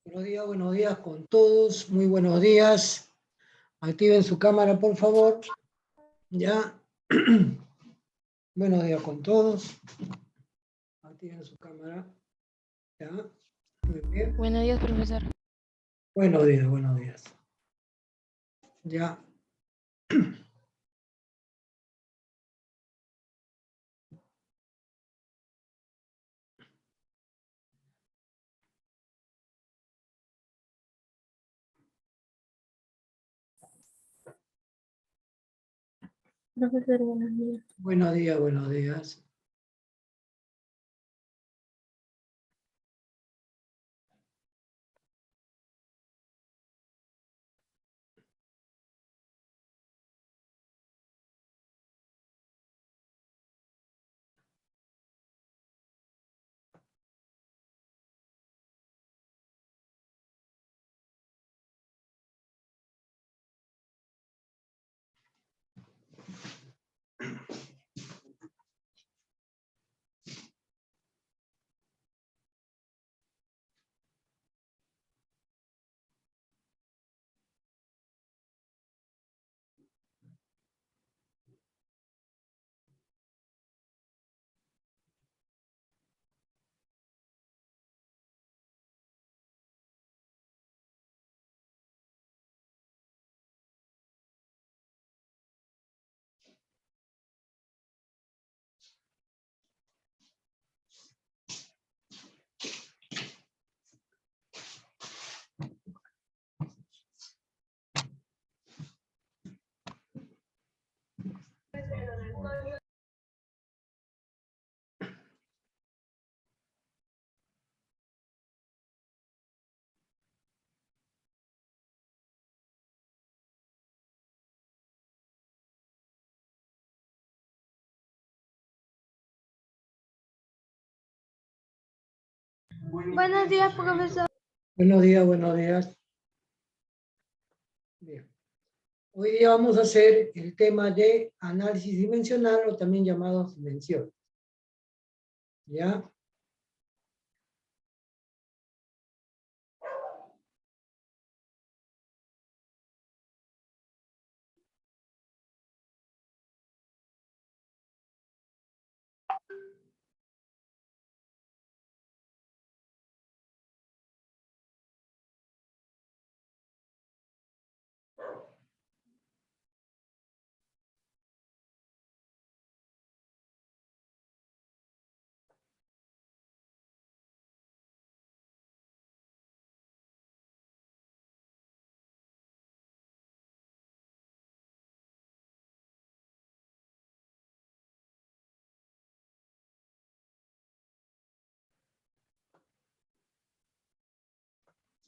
Buenos días con todos, muy buenos días. Activen su cámara, por favor. Ya. Buenos días con todos. Activen su cámara. Ya. Muy bien. Buenos días, profesor. Buenos días, buenos días. Ya. Profesor, buenos días. Buenos días, buenos días. Buenos días, profesor. Buenos días, buenos días. Bien. Hoy día vamos a hacer el tema de análisis dimensional o también llamados dimensiones. ¿Ya?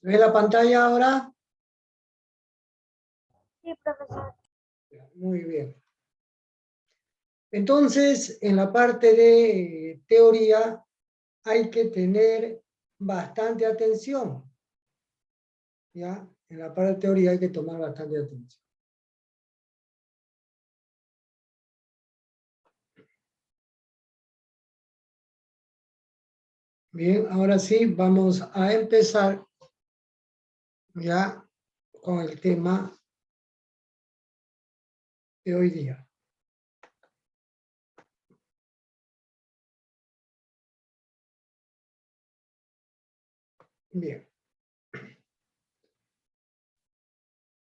¿Ve la pantalla ahora? Sí, profesor. Muy bien. Entonces, en la parte de teoría hay que tener bastante atención. ¿Ya? En la parte de teoría hay que tomar bastante atención. Bien, ahora sí, vamos a empezar ya con el tema de hoy día. Bien.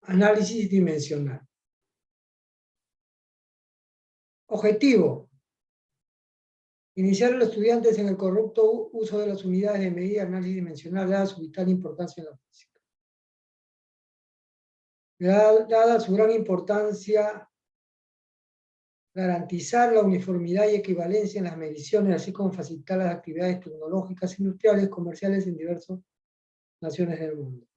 Análisis dimensional. Objetivo. Iniciar a los estudiantes en el correcto uso de las unidades de medida de análisis dimensional, dada su vital importancia en la física. Dada su gran importancia, garantizar la uniformidad y equivalencia en las mediciones, así como facilitar las actividades tecnológicas, industriales, comerciales en diversas naciones del mundo.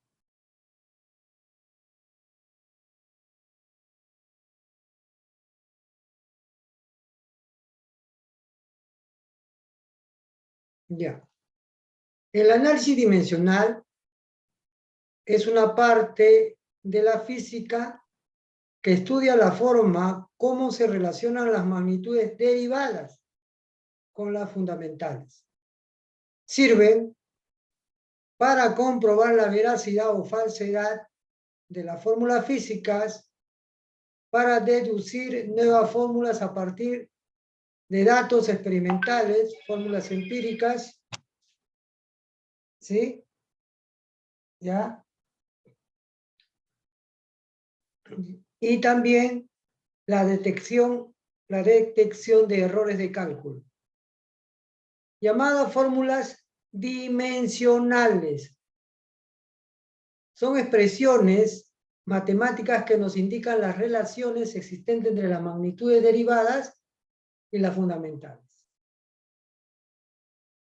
Ya. El análisis dimensional es una parte de la física que estudia la forma, cómo se relacionan las magnitudes derivadas con las fundamentales. Sirven para comprobar la veracidad o falsedad de las fórmulas físicas, para deducir nuevas fórmulas a partir de datos experimentales, fórmulas empíricas, ¿sí? ¿Ya? Y también la detección de errores de cálculo, llamadas fórmulas dimensionales. Son expresiones matemáticas que nos indican las relaciones existentes entre las magnitudes derivadas y las fundamentales.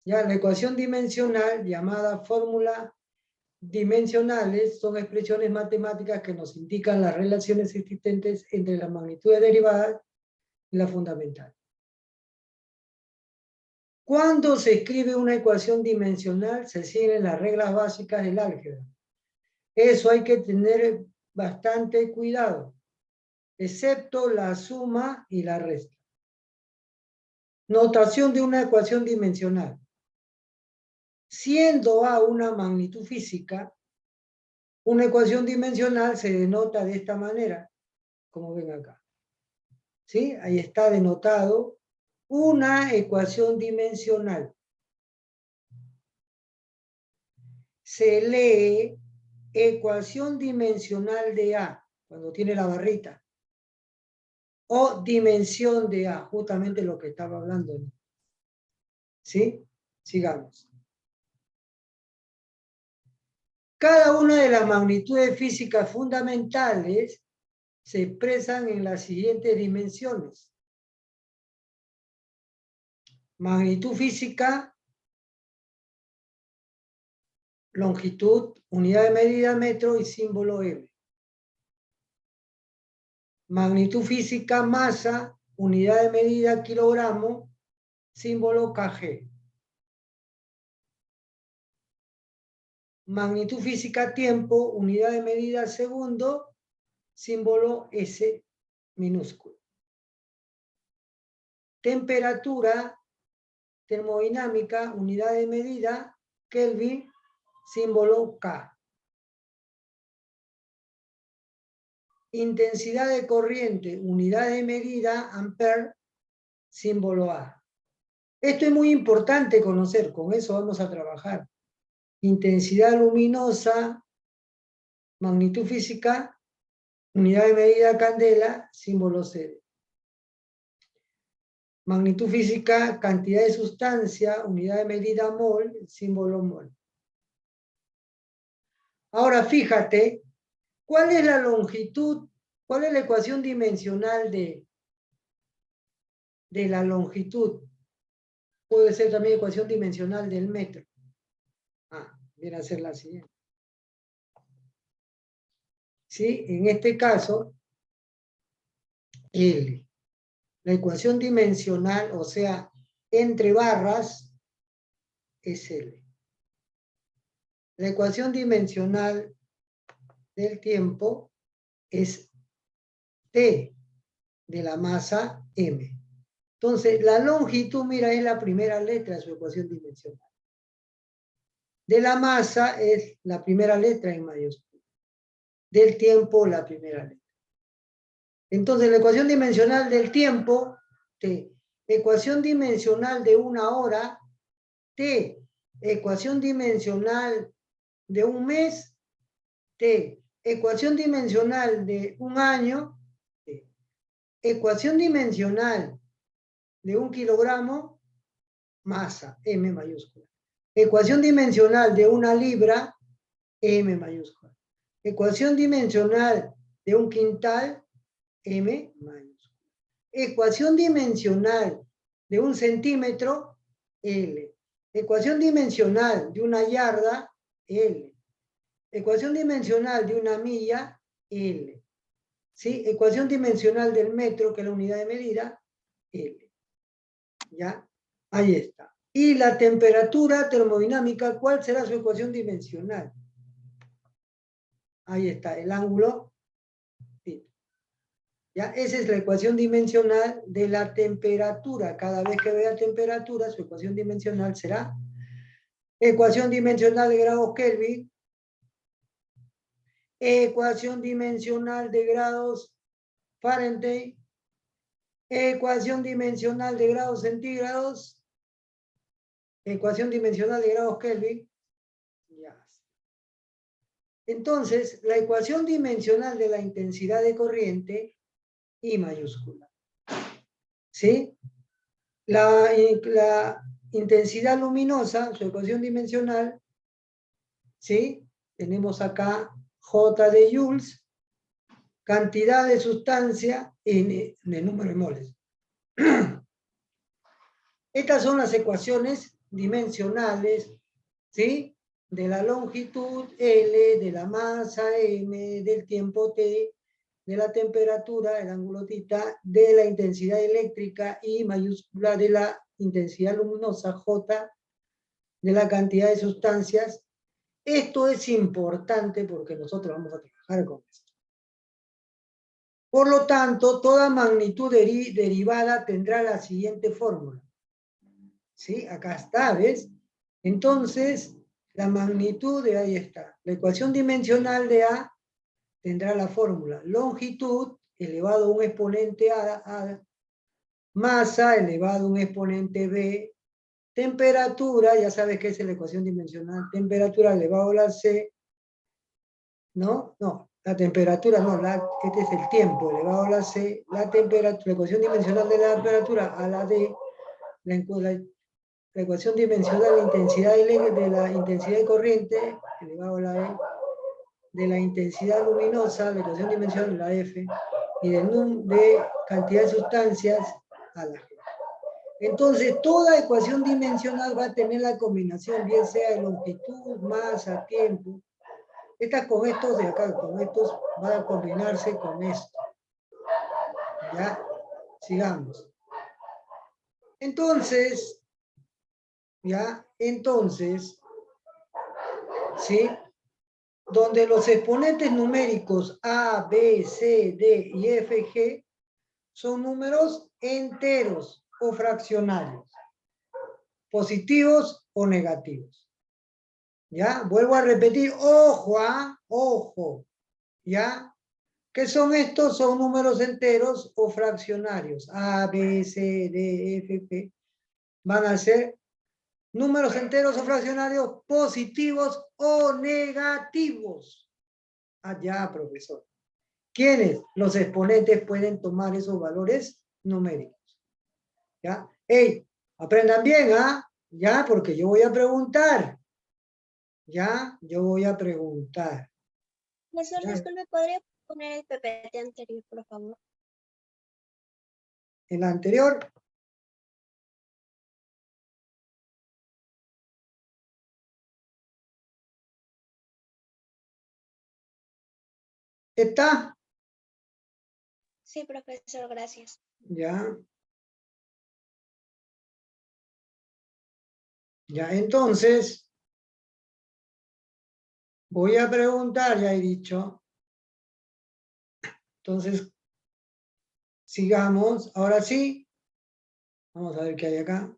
Ya, la ecuación dimensional, llamada fórmula dimensionales, son expresiones matemáticas que nos indican las relaciones existentes entre las magnitudes derivadas y las fundamentales. Cuando se escribe una ecuación dimensional, se siguen las reglas básicas del álgebra. Eso hay que tener bastante cuidado, excepto la suma y la resta. Notación de una ecuación dimensional. Siendo A una magnitud física, una ecuación dimensional se denota de esta manera, como ven acá. ¿Sí? Ahí está denotado una ecuación dimensional. Se lee ecuación dimensional de A, cuando tiene la barrita. O dimensión de A, justamente lo que estaba hablando. ¿Sí? Sigamos. Cada una de las magnitudes físicas fundamentales se expresan en las siguientes dimensiones. Magnitud física, longitud, unidad de medida metro y símbolo M. Magnitud física, masa, unidad de medida kilogramo, símbolo kg. Magnitud física, tiempo, unidad de medida segundo, símbolo S minúsculo. Temperatura, termodinámica, unidad de medida, Kelvin, símbolo K. Intensidad de corriente, unidad de medida, ampere, símbolo A. Esto es muy importante conocer, con eso vamos a trabajar. Intensidad luminosa, magnitud física, unidad de medida candela, símbolo CD. Magnitud física, cantidad de sustancia, unidad de medida mol, símbolo mol. Ahora fíjate, ¿cuál es la longitud? ¿Cuál es la ecuación dimensional de la longitud? Puede ser también ecuación dimensional del metro. Viene a ser la siguiente. ¿Sí? En este caso, L. La ecuación dimensional, o sea, entre barras, es L. La ecuación dimensional del tiempo es T de la masa M. Entonces, la longitud, mira, es la primera letra de su ecuación dimensional. De la masa es la primera letra en mayúscula. Del tiempo, la primera letra. Entonces, la ecuación dimensional del tiempo, T. Ecuación dimensional de una hora, T. Ecuación dimensional de un mes, T. Ecuación dimensional de un año, T. Ecuación dimensional de un kilogramo, masa, M mayúscula. Ecuación dimensional de una libra, M mayúscula. Ecuación dimensional de un quintal, M mayúscula. Ecuación dimensional de un centímetro, L. Ecuación dimensional de una yarda, L. Ecuación dimensional de una milla, L. ¿Sí? Ecuación dimensional del metro, que es la unidad de medida, L. ¿Ya? Ahí está. Y la temperatura termodinámica, ¿cuál será su ecuación dimensional? Ahí está, el ángulo. ¿Ya? Esa es la ecuación dimensional de la temperatura. Cada vez que vea temperatura, su ecuación dimensional será Ecuación dimensional de grados Kelvin. Ecuación dimensional de grados Fahrenheit. Ecuación dimensional de grados centígrados. Ecuación dimensional de grados Kelvin. Ya. Entonces, la ecuación dimensional de la intensidad de corriente, I mayúscula. ¿Sí? La intensidad luminosa, su ecuación dimensional, ¿sí? Tenemos acá J de joules, cantidad de sustancia en el número de moles. Estas son las ecuaciones dimensionales, ¿sí? De la longitud L, de la masa M, del tiempo T, de la temperatura, el ángulo θ, de la intensidad eléctrica I mayúscula, de la intensidad luminosa J, de la cantidad de sustancias. Esto es importante porque nosotros vamos a trabajar con esto. Por lo tanto, toda magnitud derivada tendrá la siguiente fórmula. ¿Sí? Acá está, ¿ves? Entonces, la magnitud de ahí está. La ecuación dimensional de A tendrá la fórmula longitud elevado a un exponente A, masa elevado a un exponente B, temperatura, ya sabes que es la ecuación dimensional, temperatura elevado a la C, ¿no? No, la temperatura no, este es el tiempo elevado a la C, la temperatura, la ecuación dimensional de la temperatura a la D, la ecuación dimensional de la intensidad de corriente elevado a la E, de la intensidad luminosa, la ecuación dimensional de la F, y de cantidad de sustancias a la G. Entonces, toda ecuación dimensional va a tener la combinación, bien sea de longitud, masa, tiempo. Esta con estos de acá, con estos, va a combinarse con esto. ¿Ya? Sigamos. Entonces, ¿ya? Entonces, ¿sí? Donde los exponentes numéricos A, B, C, D y F, G son números enteros o fraccionarios, positivos o negativos. ¿Ya? Vuelvo a repetir, ojo, ojo, ¿ya? ¿Qué son estos? Son números enteros o fraccionarios. A, B, C, D, F, G. Van a ser números enteros o fraccionarios positivos o negativos. Allá, profesor. ¿Quiénes? Los exponentes pueden tomar esos valores numéricos. ¿Ya? ¡Ey! Aprendan bien, ¿ah? ¿Ya? Porque yo voy a preguntar. ¿Ya? Yo voy a preguntar. Profesor, disculpe, ¿podría poner el PPT anterior, por favor? En la anterior. ¿Está? Sí, profesor, gracias. Ya. Ya, entonces, voy a preguntar, ya he dicho. Entonces, sigamos. Ahora sí. Vamos a ver qué hay acá.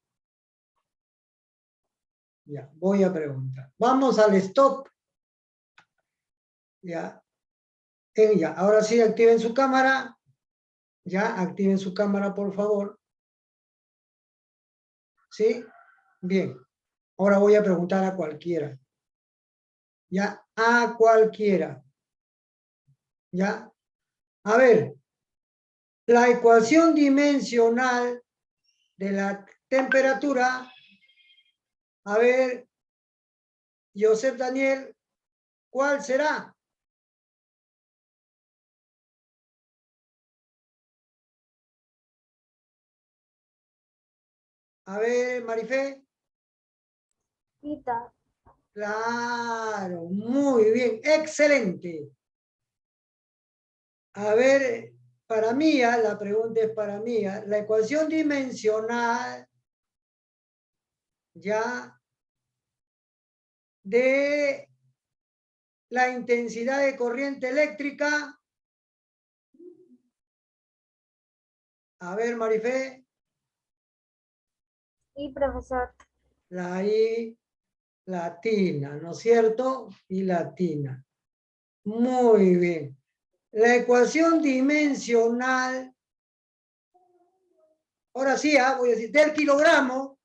Ya, voy a preguntar. Vamos al stop. Ya. Ya, ahora sí, activen su cámara. Ya, activen su cámara, por favor. ¿Sí? Bien. Ahora voy a preguntar a cualquiera. Ya, a cualquiera. Ya. A ver, la ecuación dimensional de la temperatura. A ver, Joseph Daniel, ¿cuál será? A ver, Marifé. Tita. Claro, muy bien, excelente. A ver, para Mía, la pregunta es para Mía, la ecuación dimensional ya de la intensidad de corriente eléctrica. A ver, Marifé. Sí, profesor. La I. latina, ¿no es cierto? Y latina. Muy bien. La ecuación dimensional, ahora sí, voy a decir, del kilogramo.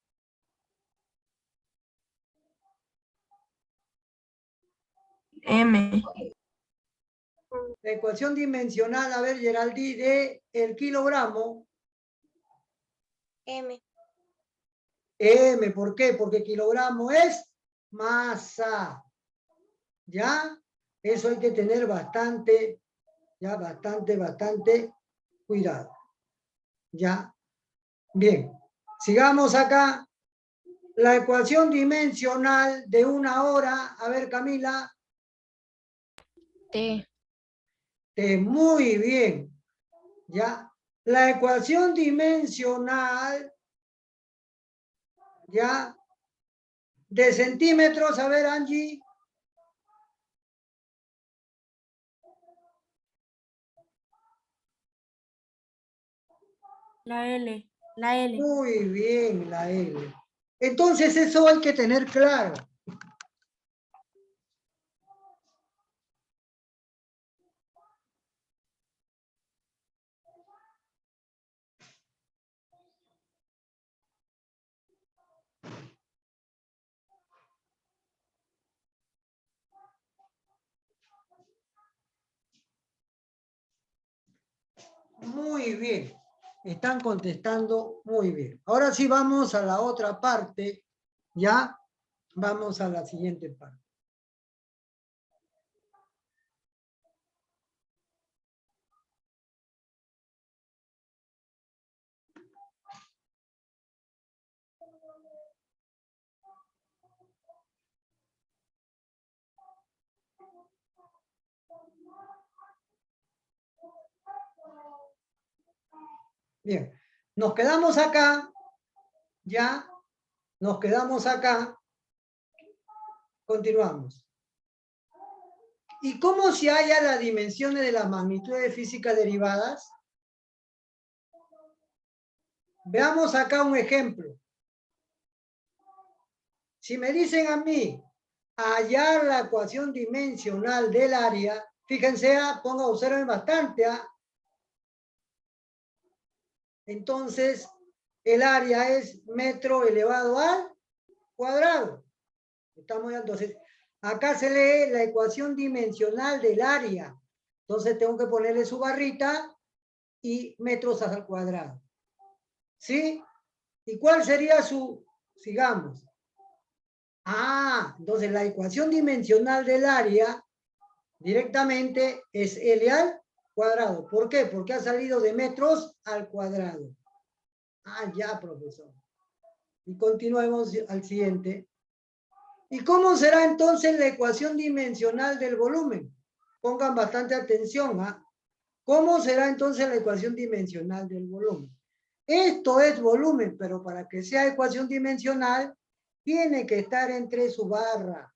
M. La ecuación dimensional, a ver, Geraldi, de el kilogramo. M. M, ¿por qué? Porque kilogramo es masa. ¿Ya? Eso hay que tener bastante, ya, bastante cuidado. ¿Ya? Bien. Sigamos acá. La ecuación dimensional de una hora. A ver, Camila. T. Muy bien. ¿Ya? La ecuación dimensional, ¿ya? De centímetros, a ver, Angie. La L. La L. Muy bien, la L. Entonces, eso hay que tener claro. Muy bien. Están contestando muy bien. Ahora sí vamos a la otra parte. Ya vamos a la siguiente parte. Bien. Nos quedamos acá. Ya. Nos quedamos acá. Continuamos. ¿Y cómo se halla las dimensiones de las magnitudes físicas derivadas? Veamos acá un ejemplo. Si me dicen a mí hallar la ecuación dimensional del área, fíjense, observen bastante. Entonces, el área es metro elevado al cuadrado. Entonces, acá se lee la ecuación dimensional del área. Entonces, tengo que ponerle su barrita y metros al cuadrado. ¿Sí? ¿Y cuál sería su, sigamos? Entonces la ecuación dimensional del área directamente es L al cuadrado. ¿Por qué? Porque ha salido de metros al cuadrado. Ya, profesor. Y continuemos al siguiente. ¿Y cómo será entonces la ecuación dimensional del volumen? Pongan bastante atención. ¿Cómo será entonces la ecuación dimensional del volumen? Esto es volumen, pero para que sea ecuación dimensional, tiene que estar entre su barra.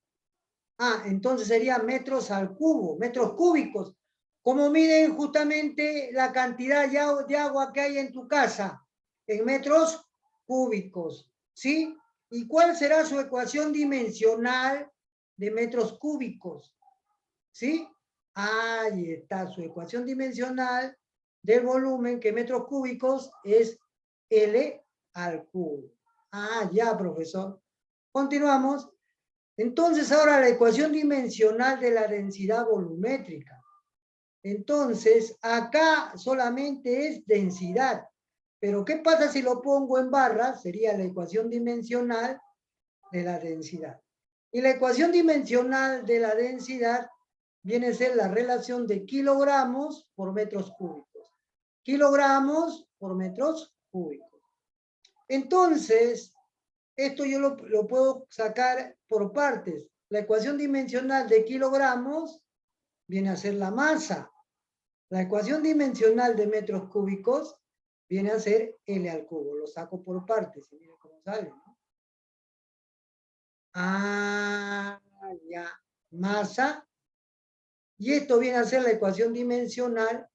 Entonces sería metros al cubo, metros cúbicos. ¿Cómo miden justamente la cantidad de agua que hay en tu casa? En metros cúbicos, ¿sí? ¿Y cuál será su ecuación dimensional de metros cúbicos? ¿Sí? Ahí está su ecuación dimensional del volumen, que metros cúbicos es L al cubo. Ya, profesor. Continuamos. Entonces, ahora la ecuación dimensional de la densidad volumétrica. Entonces, acá solamente es densidad. Pero, ¿qué pasa si lo pongo en barras? Sería la ecuación dimensional de la densidad. Y la ecuación dimensional de la densidad viene a ser la relación de kilogramos por metros cúbicos. Kilogramos por metros cúbicos. Entonces, esto yo lo puedo sacar por partes. La ecuación dimensional de kilogramos viene a ser la masa. La ecuación dimensional de metros cúbicos viene a ser L al cubo. Lo saco por partes y miren cómo sale, ¿no? Ya. Masa. Y esto viene a ser la ecuación dimensional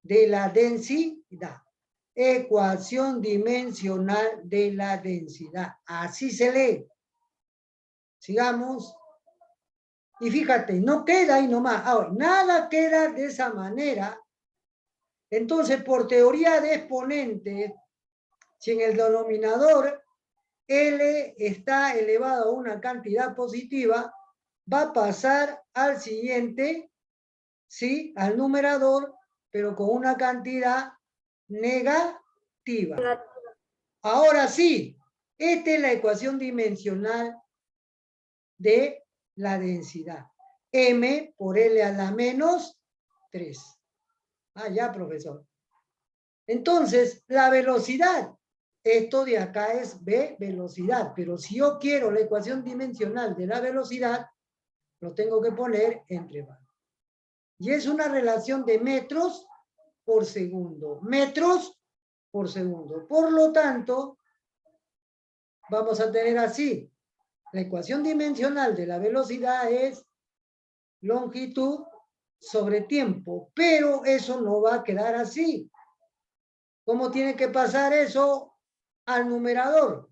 de la densidad. Ecuación dimensional de la densidad. Así se lee. Sigamos. Y fíjate, no queda ahí nomás. Ahora, nada queda de esa manera. Entonces, por teoría de exponentes, si en el denominador L está elevado a una cantidad positiva, va a pasar al siguiente, ¿sí? Al numerador, pero con una cantidad negativa. Ahora sí, esta es la ecuación dimensional de la densidad. M por L a la menos 3. Ah, ya, profesor. Entonces, la velocidad. Esto de acá es V, velocidad. Pero si yo quiero la ecuación dimensional de la velocidad, lo tengo que poner entre barras. Y es una relación de metros por segundo. Metros por segundo. Por lo tanto, vamos a tener así. La ecuación dimensional de la velocidad es longitud sobre tiempo. Pero eso no va a quedar así. ¿Cómo tiene que pasar eso al numerador?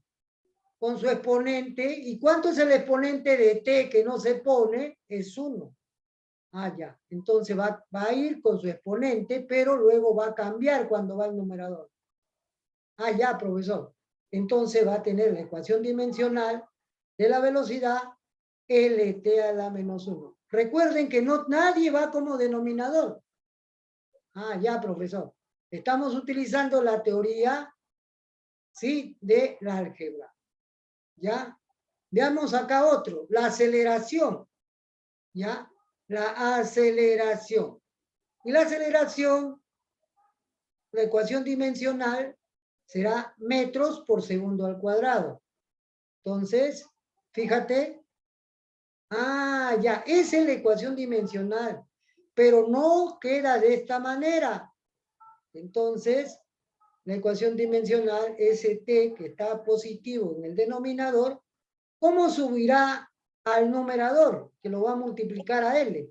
Con su exponente. ¿Y cuánto es el exponente de t que no se pone? Es 1. Ah, ya. Entonces va a ir con su exponente, pero luego va a cambiar cuando va al numerador. Ah, ya, profesor. Entonces va a tener la ecuación dimensional de la velocidad LT a la menos 1. Recuerden que no, nadie va como denominador. Ah, ya, profesor. Estamos utilizando la teoría, ¿sí?, de la álgebra. ¿Ya? Veamos acá otro. La aceleración. ¿Ya? La aceleración. Y la aceleración, la ecuación dimensional, será metros por segundo al cuadrado. Entonces, fíjate. Ah, ya, esa es la ecuación dimensional. Pero no queda de esta manera. Entonces, la ecuación dimensional, st, que está positivo en el denominador, ¿cómo subirá al numerador? Que lo va a multiplicar a L.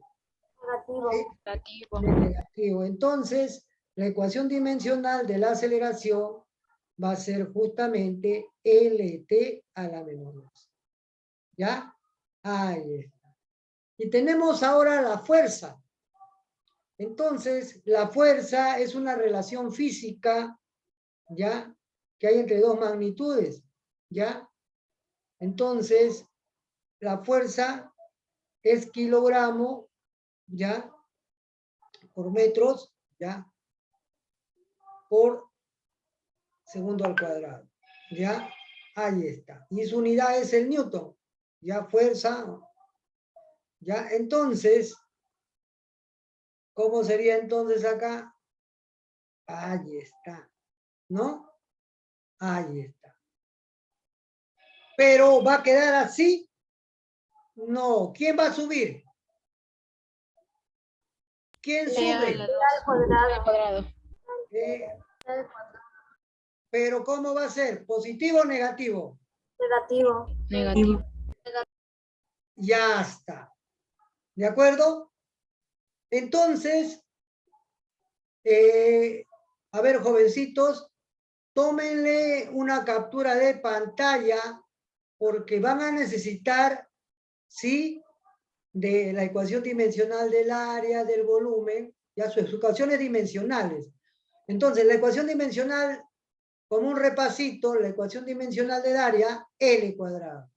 Negativo. Negativo. Negativo. Entonces, la ecuación dimensional de la aceleración va a ser justamente LT a la menos 2. ¿Ya? Ahí está. Y tenemos ahora la fuerza. Entonces, la fuerza es una relación física, ¿ya?, que hay entre dos magnitudes, ¿ya? Entonces, la fuerza es kilogramo, ¿ya?, por metros, ¿ya?, por segundo al cuadrado, ¿ya? Ahí está. Y su unidad es el newton, ¿ya? Fuerza, ¿ya? Entonces, ¿cómo sería entonces acá? Ahí está, ¿no? Ahí está. Pero va a quedar así. No. ¿Quién va a subir? ¿Quién sube? Al cuadrado. Pero ¿cómo va a ser? ¿Positivo o negativo? Negativo. Negativo. Ya está. ¿De acuerdo? Entonces, a ver, jovencitos, tómenle una captura de pantalla porque van a necesitar, ¿sí?, de la ecuación dimensional del área, del volumen, ya sus ecuaciones dimensionales. Entonces, la ecuación dimensional, como un repasito, la ecuación dimensional del área, L cuadrado.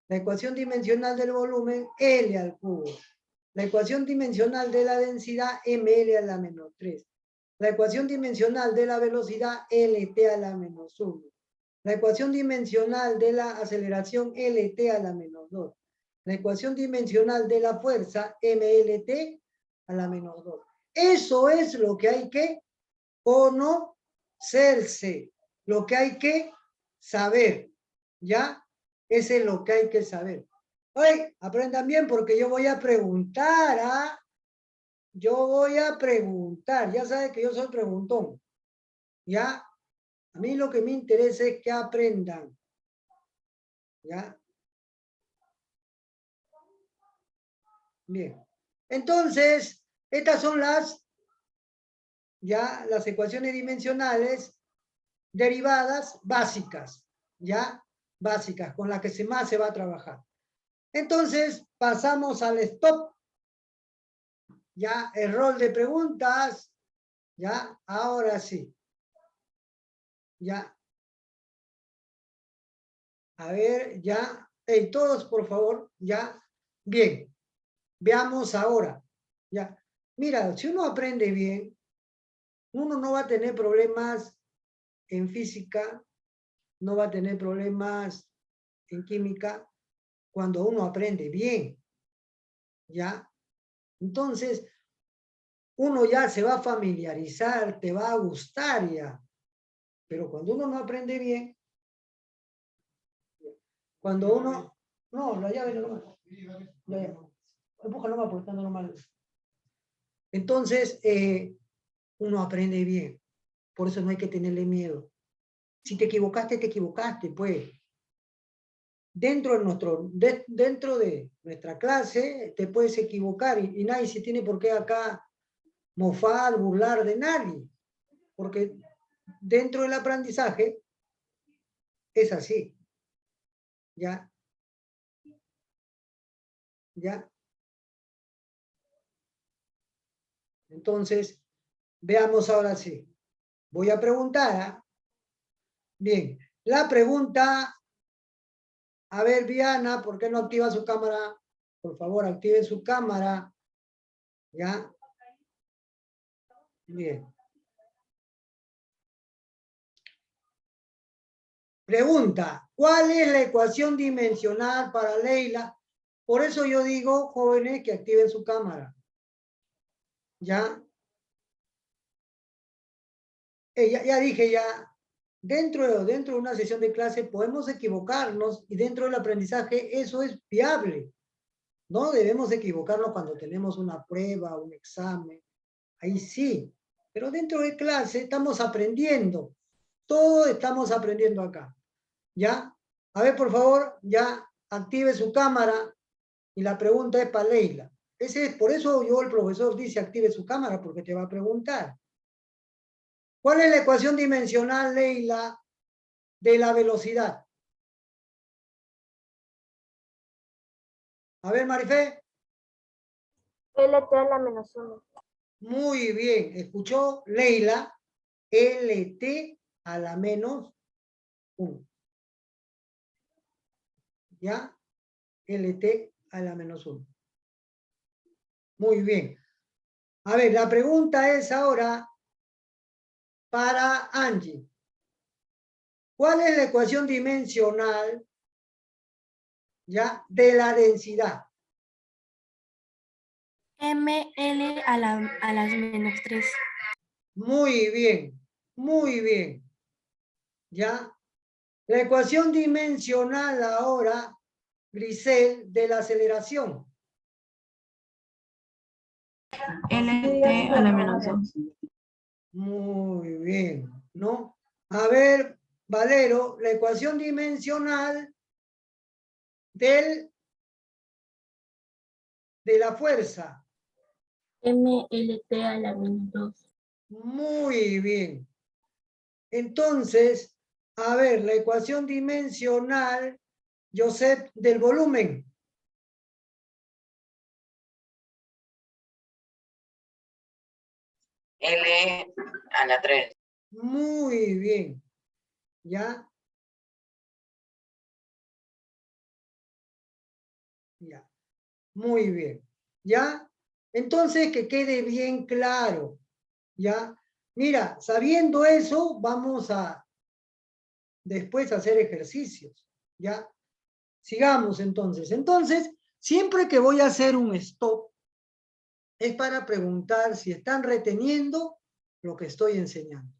La ecuación dimensional del volumen, L al cubo. La ecuación dimensional de la densidad, ML a la menos 3. La ecuación dimensional de la velocidad, LT a la menos 1. La ecuación dimensional de la aceleración, LT a la menos 2. La ecuación dimensional de la fuerza, MLT a la menos 2. Eso es lo que hay que conocerse, lo que hay que saber, ¿ya? Ese es lo que hay que saber. Hoy aprendan bien porque yo voy a preguntar, ¿ah? Yo voy a preguntar, ya saben que yo soy preguntón, ¿ya? A mí lo que me interesa es que aprendan, ¿ya? Bien. Entonces, estas son las ecuaciones dimensionales derivadas básicas, ¿ya? Básicas, con las que más se va a trabajar. Entonces, pasamos al stop. Ya, el rol de preguntas. Ya, ahora sí. Ya. A ver, ya. Hey, todos, por favor, ya. Bien. Veamos ahora. Ya. Mira, si uno aprende bien, uno no va a tener problemas en física, no va a tener problemas en química, cuando uno aprende bien. ¿Ya? Entonces, uno ya se va a familiarizar, te va a gustar ya. Pero cuando uno no aprende bien, cuando uno... No, la llave no nomás. La llave. Empuja nomás porque está normal. Entonces, uno aprende bien. Por eso no hay que tenerle miedo. Si te equivocaste, pues. Dentro de nuestra clase te puedes equivocar y nadie se tiene por qué acá mofar, burlar de nadie. Porque dentro del aprendizaje es así. ¿Ya? ¿Ya? Entonces, veamos ahora sí. Voy a preguntar. ¿Ah? Bien. La pregunta, a ver, Viana, ¿por qué no activa su cámara? Por favor, active su cámara. ¿Ya? Bien. Pregunta, ¿cuál es la ecuación dimensional para Leila? Por eso yo digo, jóvenes, que activen su cámara. ¿Ya? Ya dije, ya, dentro de una sesión de clase podemos equivocarnos y dentro del aprendizaje eso es viable. No debemos equivocarnos cuando tenemos una prueba, un examen. Ahí sí. Pero dentro de clase estamos aprendiendo. Todo estamos aprendiendo acá. ¿Ya? A ver, por favor, ya active su cámara. Y la pregunta es para Leila. Por eso el profesor dice active su cámara, porque te va a preguntar. ¿Cuál es la ecuación dimensional, Leila, de la velocidad? A ver, Marifé. LT a la menos 1. Muy bien. ¿Escuchó, Leila? LT a la menos 1. ¿Ya? LT a la menos 1. Muy bien. A ver, la pregunta es ahora para Angie. ¿Cuál es la ecuación dimensional, ya, de la densidad? ML a las menos 3. Muy bien, muy bien. ¿Ya? La ecuación dimensional ahora, Grisel, de la aceleración. LT a la menos 2. Muy bien, ¿no? A ver, Valero, la ecuación dimensional de la fuerza. MLT a la menos 2. Muy bien. Entonces, a ver, la ecuación dimensional, Josep, del volumen. L a la 3. Muy bien. ¿Ya? Ya. Muy bien. ¿Ya? Entonces, que quede bien claro. ¿Ya? Mira, sabiendo eso, vamos a después hacer ejercicios. ¿Ya? Sigamos entonces. Entonces, siempre que voy a hacer un stop, es para preguntar si están reteniendo lo que estoy enseñando.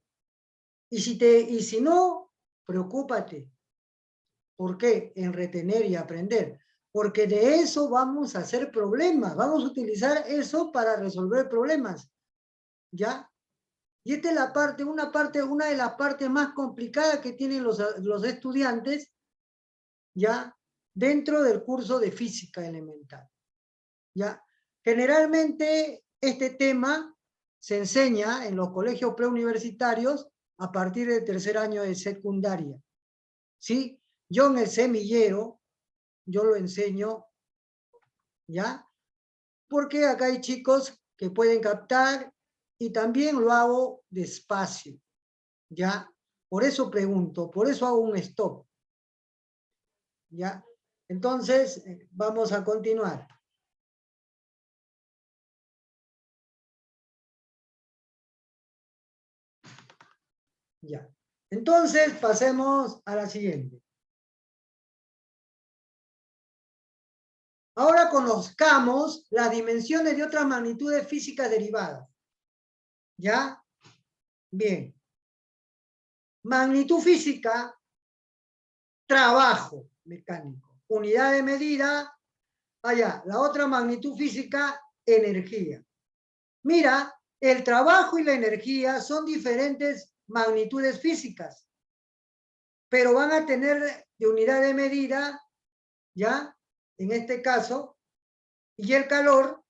Y si no, preocúpate. ¿Por qué? En retener y aprender. Porque de eso vamos a hacer problemas. Vamos a utilizar eso para resolver problemas. ¿Ya? Y esta es una de las partes más complicadas que tienen los estudiantes, ¿ya? Dentro del curso de física elemental. ¿Ya? Generalmente este tema se enseña en los colegios preuniversitarios a partir del tercer año de secundaria. ¿Sí? Yo en el semillero, yo lo enseño ¿Ya? Porque acá hay chicos que pueden captar y también lo hago despacio, ¿ya? Por eso pregunto, por eso hago un stop, ¿ya? Entonces, vamos a continuar. Ya. Entonces, pasemos a la siguiente. Ahora conozcamos las dimensiones de otras magnitudes físicas derivadas. ¿Ya? Bien. Magnitud física, trabajo mecánico. Unidad de medida, allá. La otra magnitud física, energía. Mira, el trabajo y la energía son diferentes magnitudes físicas, pero van a tener de unidad de medida, ¿ya? En este caso, y el calor,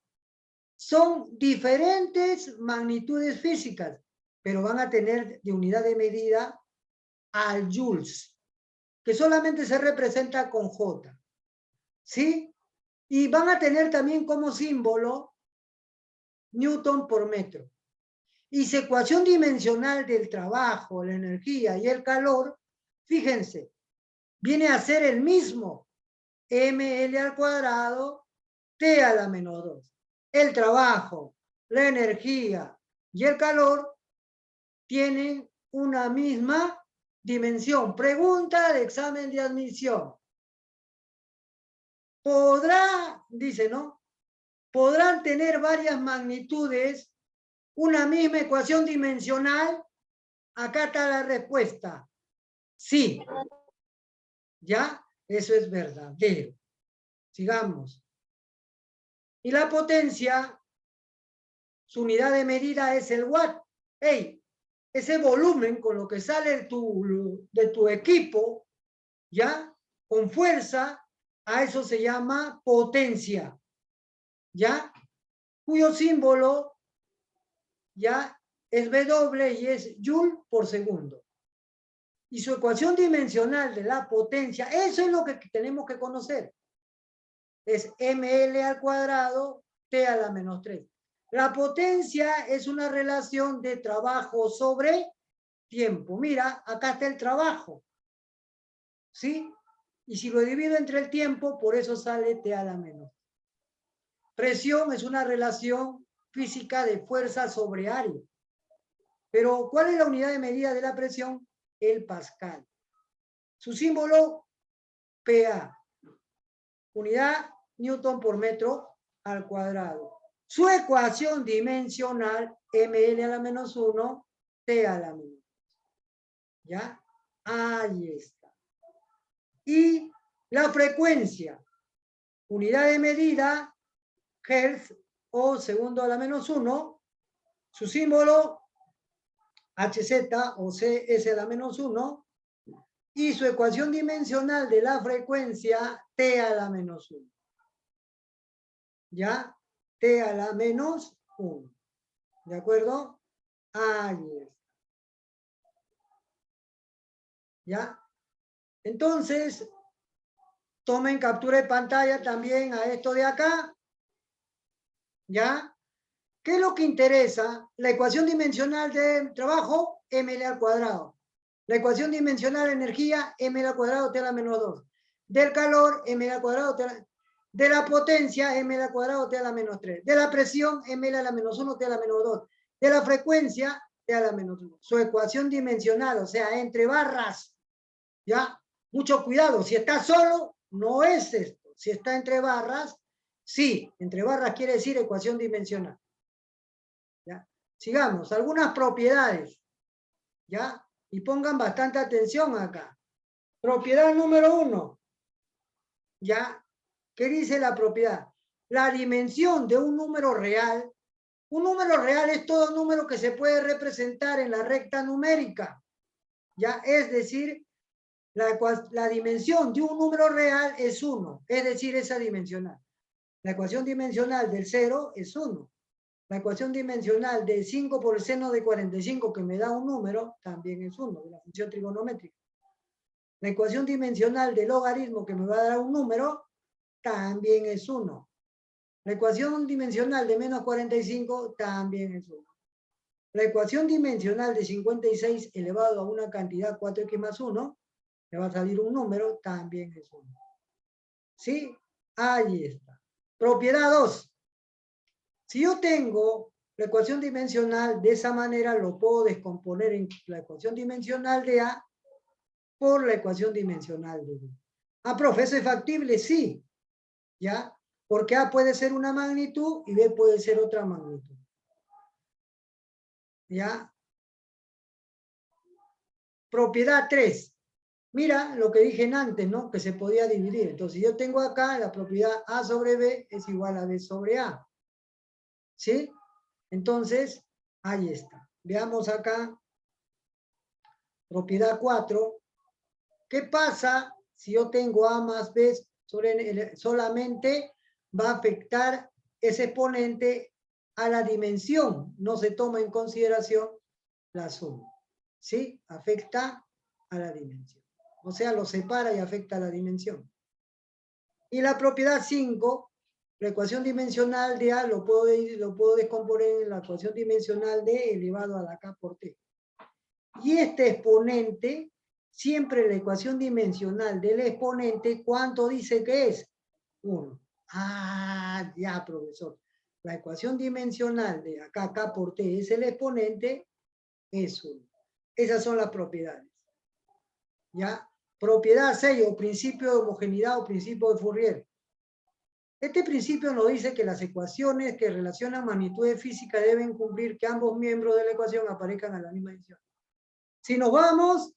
son diferentes magnitudes físicas, pero van a tener de unidad de medida al joules, que solamente se representa con J, ¿sí? Y van a tener también como símbolo Newton por metro. Y su ecuación dimensional del trabajo, la energía y el calor, fíjense, viene a ser el mismo, ml al cuadrado, t a la menos 2. El trabajo, la energía y el calor tienen una misma dimensión. Pregunta de examen de admisión. Podrá, dice, ¿no? Podrán tener varias magnitudes, una misma ecuación dimensional. Acá está la respuesta. Sí. ¿Ya? Eso es verdadero. Sigamos. Y la potencia, su unidad de medida es el watt. Hey, ese volumen con lo que sale de tu equipo, ¿ya? Con fuerza, a eso se llama potencia, ¿ya? Cuyo símbolo, ¿ya? Es W y es Joule por segundo. Y su ecuación dimensional de la potencia, eso es lo que tenemos que conocer. Es ml al cuadrado, t a la menos 3. La potencia es una relación de trabajo sobre tiempo. Mira, acá está el trabajo, ¿sí? Y si lo divido entre el tiempo, por eso sale t a la menos. Presión es una relación física de fuerza sobre área. Pero, ¿cuál es la unidad de medida de la presión? El pascal. Su símbolo, PA. Unidad Newton por metro al cuadrado. Su ecuación dimensional, ml a la menos 1, t a la menos 2. ¿Ya? Ahí está. Y la frecuencia, unidad de medida, hertz o segundo a la menos 1, su símbolo, hz o cs a la menos 1, y su ecuación dimensional de la frecuencia, t a la menos 1. ¿Ya? T a la menos 1. ¿De acuerdo? Ahí está. ¿Ya? Entonces, tomen captura de pantalla también a esto de acá. ¿Ya? ¿Qué es lo que interesa? La ecuación dimensional de trabajo, ml al cuadrado. La ecuación dimensional de energía, ml al cuadrado, t a la menos 2. Del calor, ml al cuadrado, t a la... De la potencia, ml al cuadrado, t a la menos 3. De la presión, ml a la menos 1, t a la menos 2. De la frecuencia, t a la menos 1. Su ecuación dimensional, o sea, entre barras. ¿Ya? Mucho cuidado. Si está solo, no es esto. Si está entre barras, sí. Entre barras quiere decir ecuación dimensional. ¿Ya? Sigamos, algunas propiedades, ¿ya? Y pongan bastante atención acá. Propiedad número 1, ¿ya? ¿Qué dice la propiedad? La dimensión de un número real es todo número que se puede representar en la recta numérica, ¿ya? Es decir, la dimensión de un número real es 1, es decir, esa dimensional. La ecuación dimensional del 0 es 1. La ecuación dimensional de 5 por el seno de 45, que me da un número, también es 1, de la función trigonométrica. La ecuación dimensional del logaritmo, que me va a dar un número, también es 1. La ecuación dimensional de menos 45 también es 1. La ecuación dimensional de 56 elevado a una cantidad 4x más 1, le va a salir un número, también es 1. ¿Sí? Ahí está. Propiedad 2. Si yo tengo la ecuación dimensional de esa manera, lo puedo descomponer en la ecuación dimensional de A por la ecuación dimensional de B. Ah, profe, ¿eso es factible? Sí. ¿Ya? Porque A puede ser una magnitud y B puede ser otra magnitud. ¿Ya? Propiedad 3. Mira lo que dije antes, ¿no? Que se podía dividir. Entonces, yo tengo acá la propiedad A sobre B es igual a B sobre A. ¿Sí? Entonces, ahí está. Veamos acá. Propiedad 4. ¿Qué pasa si yo tengo A más B sobre solamente va a afectar ese exponente a la dimensión? No se toma en consideración la suma. ¿Sí? Afecta a la dimensión. O sea, lo separa y afecta a la dimensión. Y la propiedad 5, la ecuación dimensional de A lo puedo descomponer en la ecuación dimensional de elevado a la K por T. Y este exponente, siempre la ecuación dimensional del exponente, ¿cuánto dice que es? 1. Ah, ya, profesor. La ecuación dimensional de acá, K por T es el exponente, es 1. Esas son las propiedades. ¿Ya? Propiedad 6, o principio de homogeneidad o principio de Fourier. Este principio nos dice que las ecuaciones que relacionan magnitudes físicas deben cumplir que ambos miembros de la ecuación aparezcan a la misma dimensión. Si nos vamos,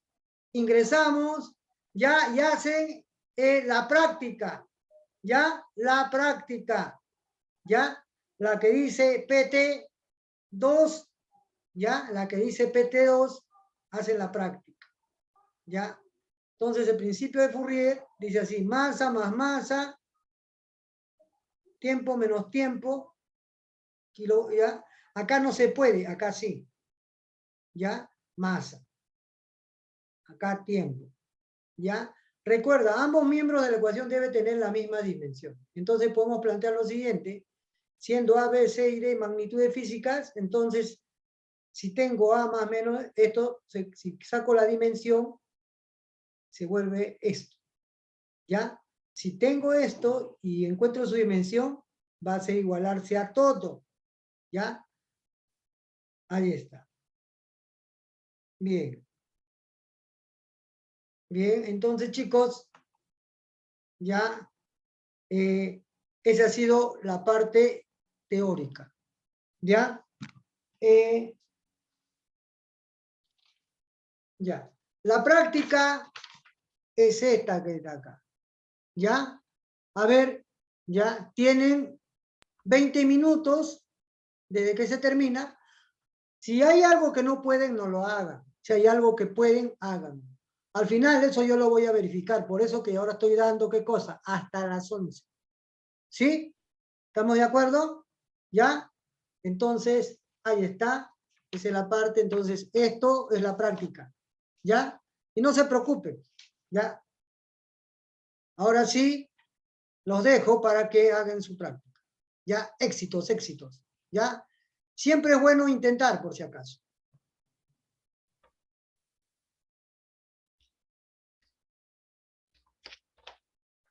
ingresamos, ya hacen la práctica, ya la práctica, ya la que dice PT2, ya la que dice PT2, hacen la práctica, ya. Entonces el principio de Fourier dice así: masa más masa, tiempo menos tiempo, ¿ya? Acá no se puede, acá sí, ya, masa. Acá tiempo, ¿ya? Recuerda, ambos miembros de la ecuación deben tener la misma dimensión. Entonces podemos plantear lo siguiente: siendo A, B, C y D magnitudes físicas, entonces si tengo A más menos esto, si saco la dimensión, se vuelve esto, ¿ya? Si tengo esto y encuentro su dimensión, va a ser igualarse a todo, ¿ya? Ahí está. Bien. Bien, entonces chicos, ya esa ha sido la parte teórica, ¿ya? Ya. La práctica es esta que está acá, ¿ya? A ver, ya tienen 20 minutos desde que se termina. Si hay algo que no pueden, no lo hagan. Si hay algo que pueden, háganlo. Al final eso yo lo voy a verificar, por eso que ahora estoy dando, ¿qué cosa? Hasta las 11. ¿Sí? ¿Estamos de acuerdo? ¿Ya? Entonces, ahí está. Esa es la parte, entonces, esto es la práctica. ¿Ya? Y no se preocupen. ¿Ya? Ahora sí, los dejo para que hagan su práctica. ¿Ya? Éxitos, éxitos. ¿Ya? Siempre es bueno intentar, por si acaso.